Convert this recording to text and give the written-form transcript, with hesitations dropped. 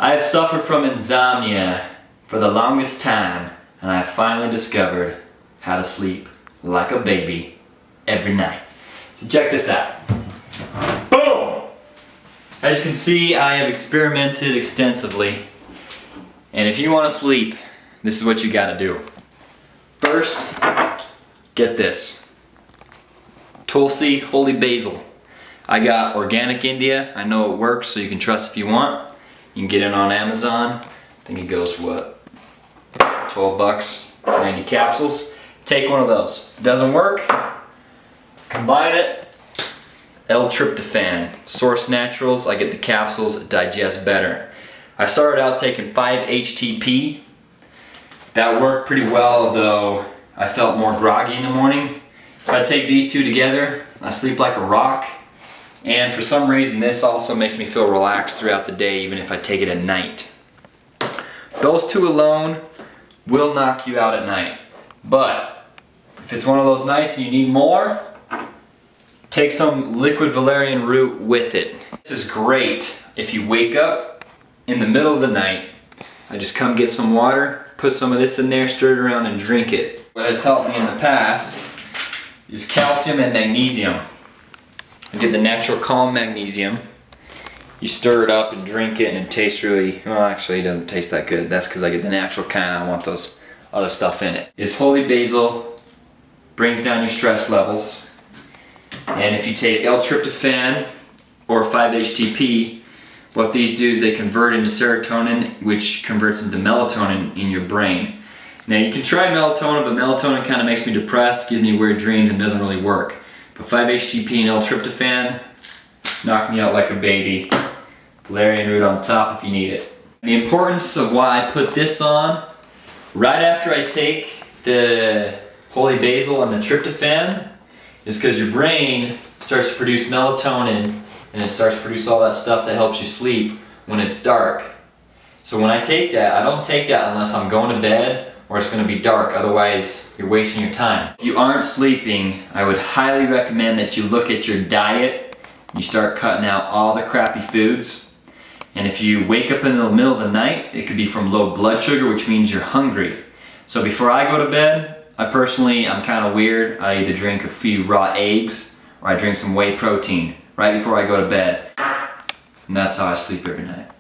I have suffered from insomnia for the longest time, and I have finally discovered how to sleep like a baby every night. So check this out. Boom! As you can see, I have experimented extensively, and if you want to sleep, this is what you gotta do. First, get this. Tulsi Holy Basil. I got Organic India. I know it works, so you can trust if you want. You can get it on Amazon. I think it goes, what, 12 bucks, 90 capsules. Take one of those. If it doesn't work, combine it. L-tryptophan, Source Naturals. I get the capsules, it digests better. I started out taking 5-HTP. That worked pretty well, though I felt more groggy in the morning. If I take these two together, I sleep like a rock. And for some reason, this also makes me feel relaxed throughout the day, even if I take it at night. Those two alone will knock you out at night. But if it's one of those nights and you need more, take some liquid valerian root with it. This is great if you wake up in the middle of the night. I just come get some water, put some of this in there, stir it around and drink it. What has helped me in the past is calcium and magnesium. I get the Natural Calm magnesium. You stir it up and drink it and it tastes really, well actually it doesn't taste that good. That's because I get the natural kind. I want those other stuff in it. It's Holy Basil, brings down your stress levels. And if you take L-tryptophan or 5-HTP, what these do is they convert into serotonin, which converts into melatonin in your brain. Now you can try melatonin, but melatonin kind of makes me depressed, gives me weird dreams, and doesn't really work. But 5-HTP and L-tryptophan knock me out like a baby. Valerian root on top if you need it. The importance of why I put this on right after I take the Holy Basil and the tryptophan is because your brain starts to produce melatonin, and it starts to produce all that stuff that helps you sleep when it's dark. So when I take that, I don't take that unless I'm going to bed or it's going to be dark, otherwise you're wasting your time. If you aren't sleeping, I would highly recommend that you look at your diet. You start cutting out all the crappy foods. And if you wake up in the middle of the night, it could be from low blood sugar, which means you're hungry. So before I go to bed, I'm kind of weird. I either drink a few raw eggs or I drink some whey protein right before I go to bed. And that's how I sleep every night.